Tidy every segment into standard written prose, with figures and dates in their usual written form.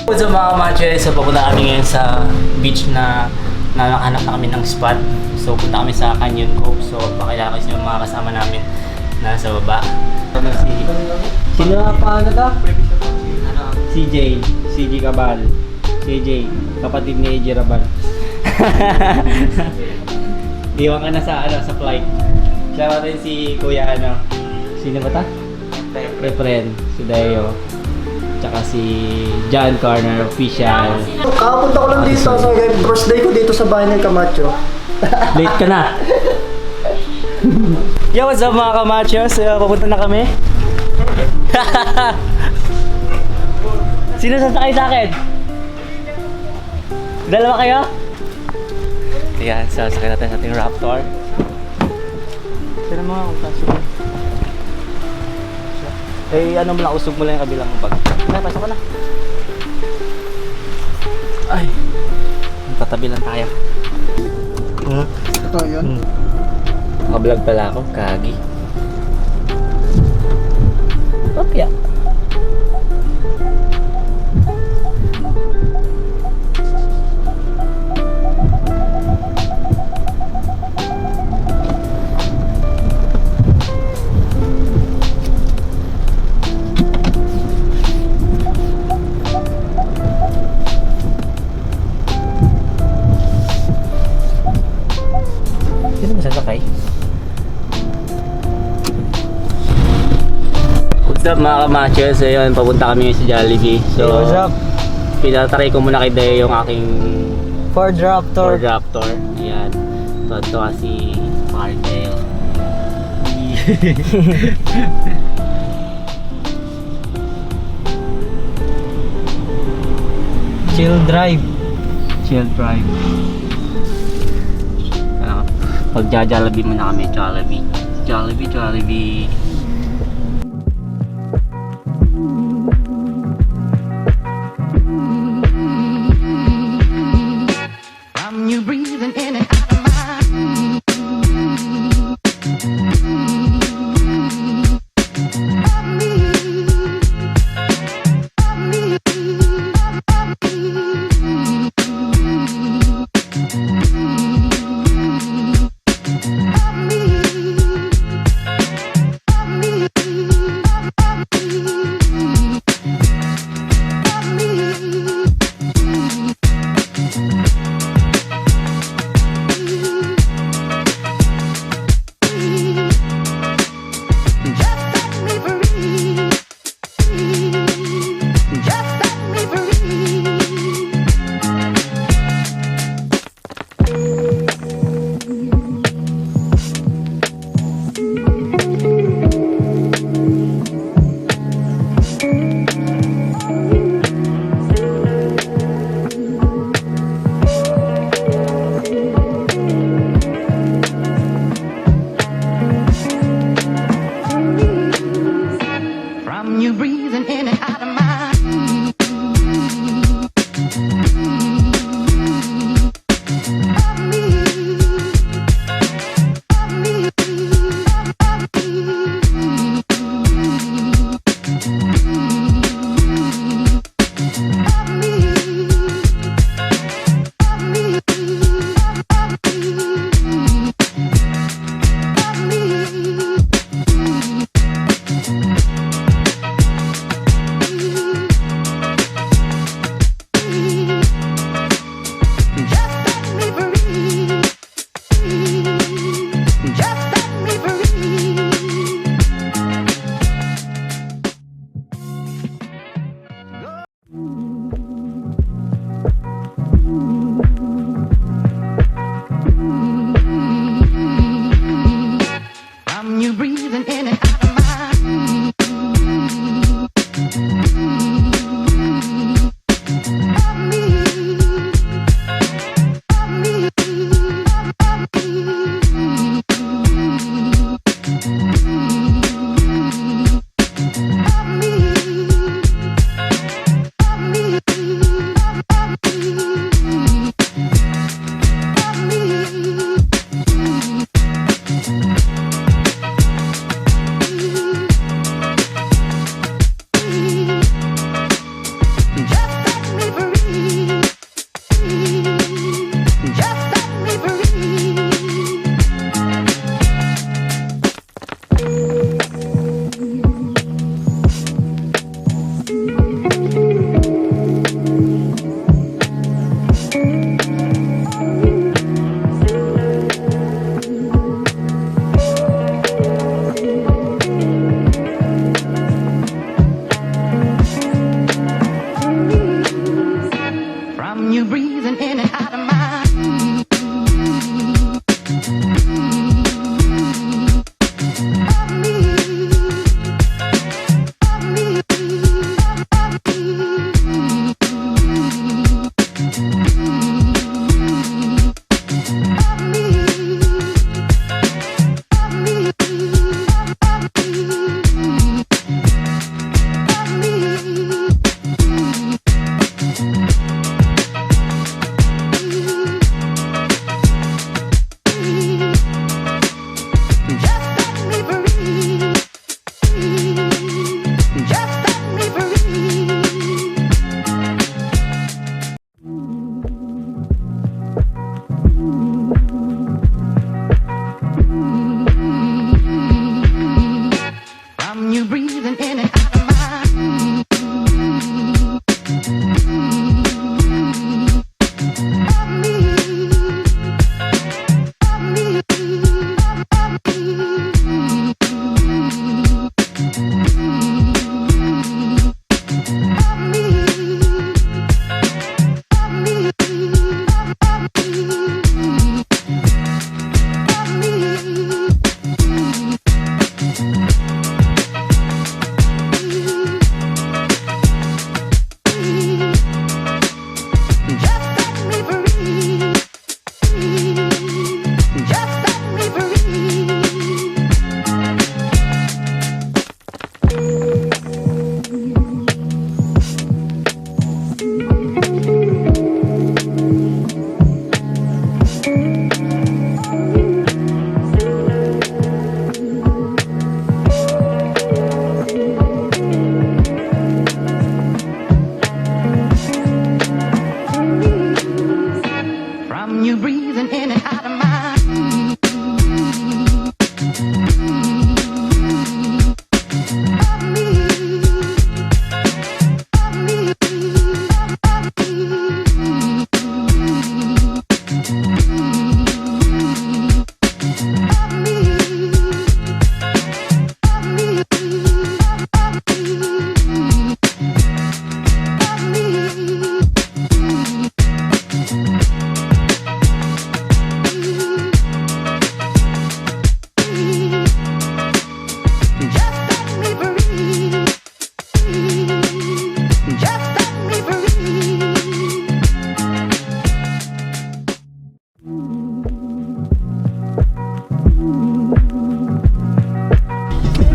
So mga matches, so papunta kami ngayon sa beach na nakahanap na kami ng spot. So punta kami sa Canyon Cove. So pakilala ko yung mga kasama namin na sa baba. Sino nga pa ano to? CJ Cabal. CJ, kapatid ni AJ Rabal. Iwan ka na sa flight. Siya rin si Kuya sino ba ta? Friend, si Dayo. Tsaka si John Corner, official. Kakapunta ko lang dito sa birthday ko dito sa bahay ng Camacho. Late ka na. Yo, what's up mga Camachos? Papunta na kami. Sino sasakay sa akin? Dalawa kayo? Ayan, sasakay natin sa ating Raptor. Sino mo ako pasok? Ano mo lang, usog mo lang yung kabilang bag. Ay, pasok ka na. Ay, tatabi lang tayo. Ito yun. Naka-vlog pala ako, kagi. Opya. Sino masasakay? What's up mga kamachos? Ayun, papunta kami sa Jollibee. So, Hey, what's up? Pinatry ko muna kay Deo yung aking Ford Raptor. Ford Raptor. Ayan. Ito si Markel. Chill drive. Chill drive. Pag-Jollibee muna kami. Jollibee. You breathing in and out of my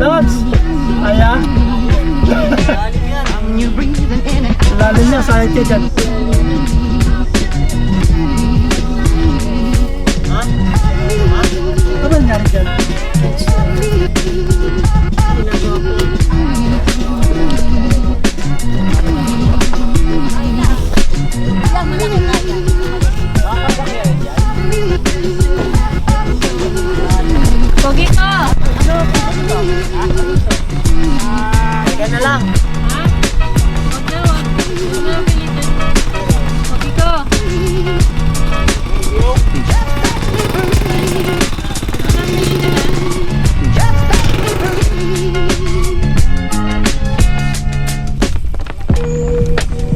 Lods! Aya? You breathing in and out. Lalim niya, sakit ka dyan. Ano ba nangyari dyan? Pogi ka! Ika na lang. Huwag na, huwag. Huwag na pilitin. Pogi ka!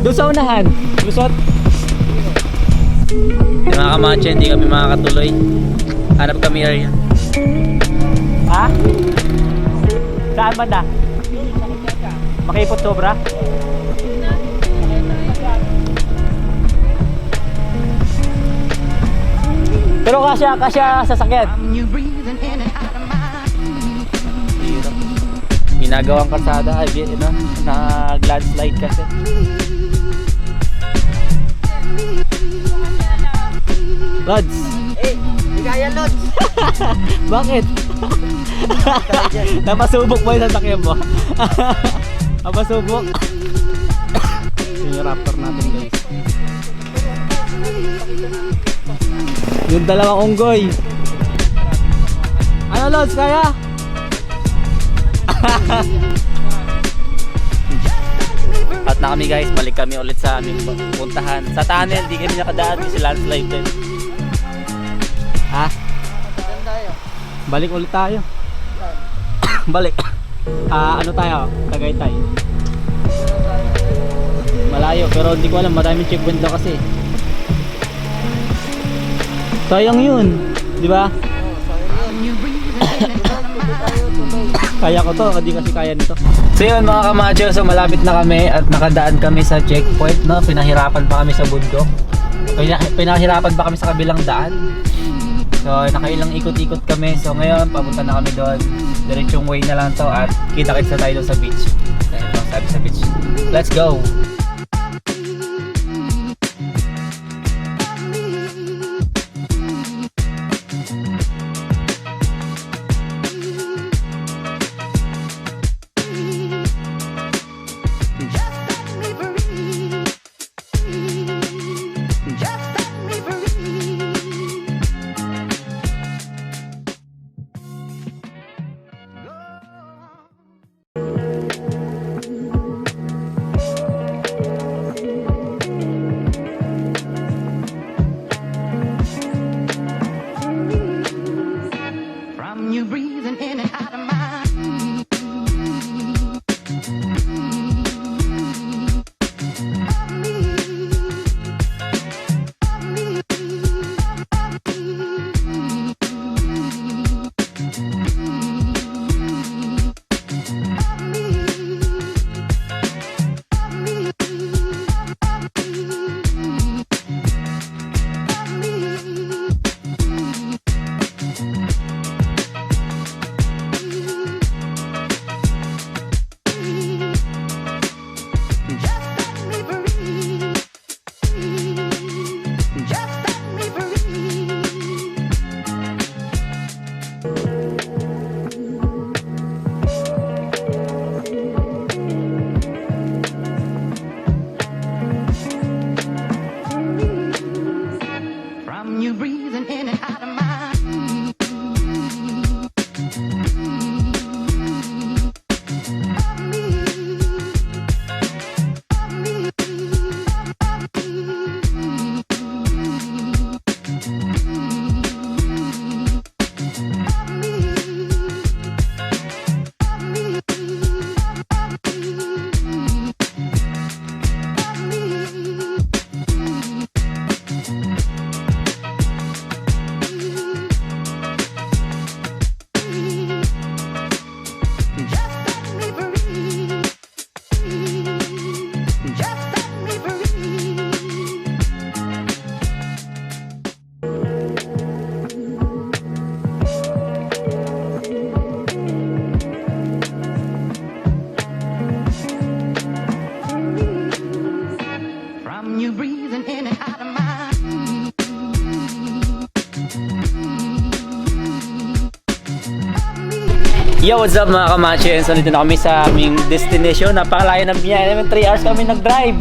Doon sa unahan. Lusot. Mga kamache, hindi kami makakatuloy. Hanap kami area. Ha? Saan banda? Makipot sobra? Pero kasya sasakyan. You breathing in and out of my Ginagawang kalsada, ay, ano, nag-landslide kasi. Lods! Hindi kaya, Lods! Bakit? Napasubok mo yung sasakyan mo? Napasubok? Yung Raptor natin, guys. Yung dalawang unggoy. Ano, Lods? Kaya? At na kami, guys, balik kami ulit sa aming puntahan. Sa tunnel, di kami nakadaan kasi landslide din. Ha? Balik ulit tayo. Balik. Ano tayo? Tagaytay. Malayo, pero hindi ko alam, maraming checkpoint daw kasi. Sayang yun, di ba? You breathing in and out of my Kaya ko to, hindi kasi kaya nito. So yun mga kamacho, so malapit na kami at nakadaan kami sa checkpoint, no? Pinahirapan pa kami sa bundok. Pinahirapan pa kami sa kabilang daan. So nakailang ikot-ikot kami. So ngayon, papunta na kami doon. Diretsong way na lang to at kita-kits na tayo doon sa beach. Ito ang sabi sa beach. Let's go! From you breathing in and out of my Yo, what's up mga kamacho? So, dito na kami sa aming destination. Napakalayo ng biyahe namin. 3 hours kami nag-drive.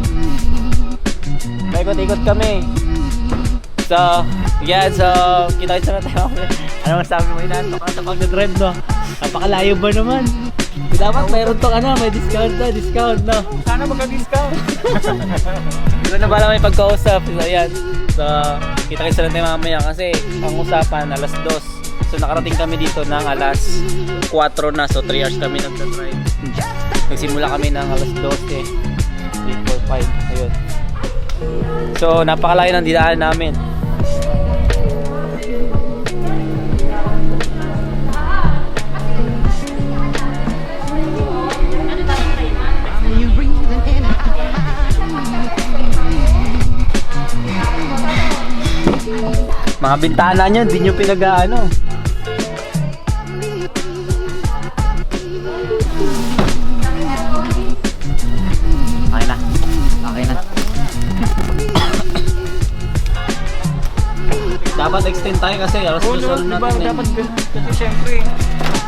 Paikot-ikot kami. So, yan. So, kita-kita na tayo. Ano masabi mo? Inaantok ka sa pag-drive, no? Napakalayo ba naman? Dapat mayroon tong ano, may discount, no? Sana magka-discount. Ito na pala may pagkausap. So, ayan. So, kita-kita na tayo mamaya kasi ang usapan, alas 2. So, nakarating kami dito ng alas 4 na. So, 3 hours kami nag-drive. Nagsimula kami ng alas 12. 3, 4, 5. Ayun. So, napakalayo ng dinaan namin. from you breathing in and out of Mga bintana nyo, hindi nyo pinag-ano. Okay na. Okay na. Dapat extend tayo kasi alas Oo, dos no, diba? natin eh. Dapat ganun. Kasi syempre,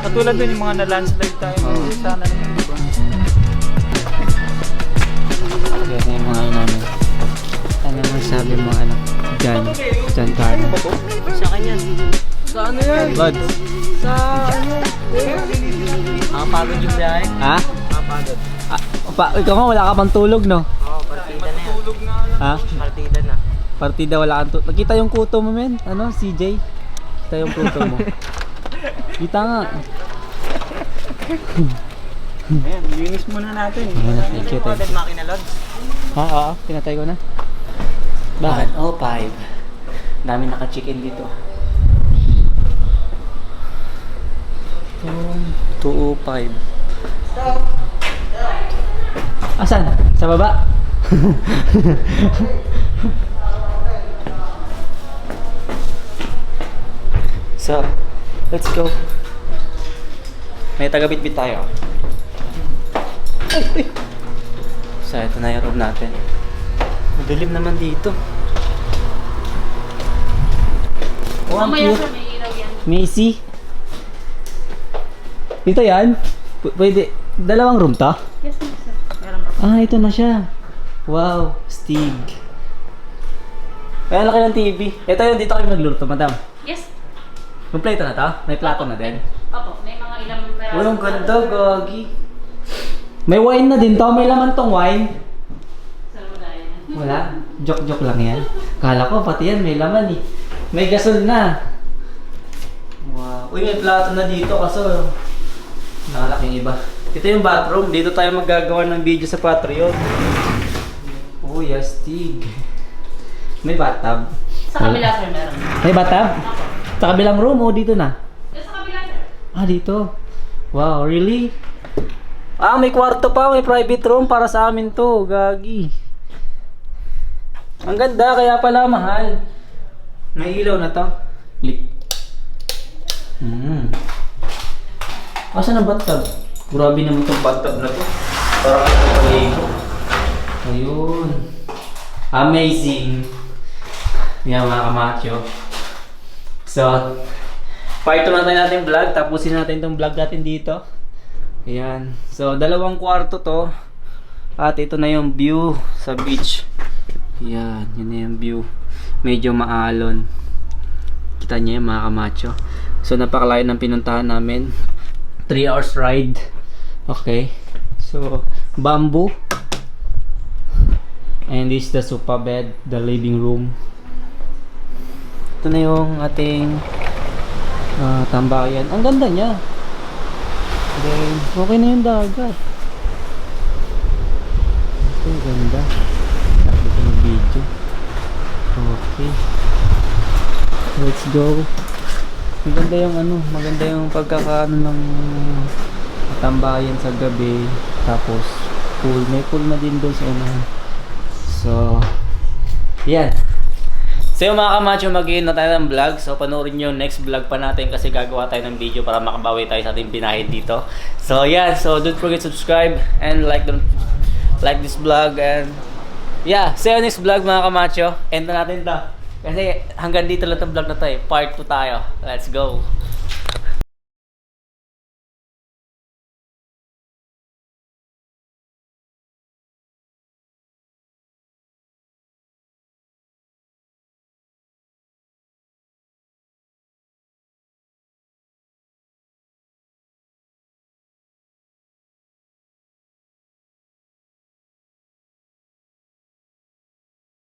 katulad dun yung mga na-landslide tayo. Oo. Sana naman, diba? Yan yung mga ano namin. Ano mo sabi mo ano? Diyan Carlo. Sa kanya. Sa ano yan? Lods. Sa ano? Nakapagod yung biyahe? Ha? Nakapagod. Ikaw nga wala ka pang tulog no? Oo, partida na yan. Matulog na lang. Ha? Partida na. Partida wala kang tulog. Nakita yung kuto mo men? Ano? CJ? Kita yung kuto mo. Kita nga. Ayan, linis muna natin. Ayan, thank you, thank you. Makina lods. Ha? Oo, pinatay ko na. Bakit? Oh, 5. Dami naka-chicken dito. 205. Asan? Sa baba? So, let's go. May taga-bitbit tayo. Ay! So, ito na yung room natin. Madilim naman dito. Oh, ang cute. Macy. Dito yan? Pwede. Dalawang room to? Yes, sir. Meron pa. Ah, ito na siya. Wow, Stig. Ay, ang laki ng TV. Ito yun, dito kayo nagluluto, madam. Yes. Kompleto na to? May plato na din? Opo, may mga ilang peraso. Uy, ang ganda, gagi. May wine na din to. May laman tong wine. Wala. Joke-joke lang yan. Kala ko, pati yan, may laman eh. May gasol na. Wow. Uy, may plato na dito kaso nakalaking iba. Ito yung bathroom. Dito tayo maggagawa ng video sa Patreon. Oh, yes, Stig. May bathtub. Sa kabila, sir, meron. May bathtub? Sa kabilang room o dito na? Sa kabila, sir. Ah, dito. Wow, really? Ah, may kwarto pa. May private room para sa amin to. Gagi. Ang ganda, kaya pala mahal. May ilaw na to. Click. Asan ang bathtub? Grabe naman itong bathtub na to. Para kayo paligo. Ayun. Amazing. Yan mga kamacho. So, part 2 na tayo natin vlog. Tapusin natin itong vlog natin dito. Ayan. So, 2 kwarto to. At ito na yung view sa beach. Ayan. Yun na yung view. Medyo maalon. Kita niyo yung mga kamacho. So, napakalayo ng pinuntahan namin. 3 hours ride. Okay. So, bamboo. And this is the sofa bed, the living room. Ito na yung ating tambayan. Ang ganda niya. Then, okay na yung dagat. Okay, ganda. Sabi ko ng video. Okay. Let's go. Maganda yung maganda yung pagkakaano ng tambayan sa gabi. Tapos, pool. May pool na din doon sa unahan. So, yan. So yung mga kamacho, mag-i-end na tayo ng vlog. So panoorin nyo yung next vlog pa natin kasi gagawa tayo ng video para makabawi tayo sa ating binahid dito. So yeah, so don't forget to subscribe and like this vlog. And yeah, see you next vlog mga kamacho. End na natin to. Kasi hanggang dito lang itong vlog na to eh. Part 2 tayo. Let's go.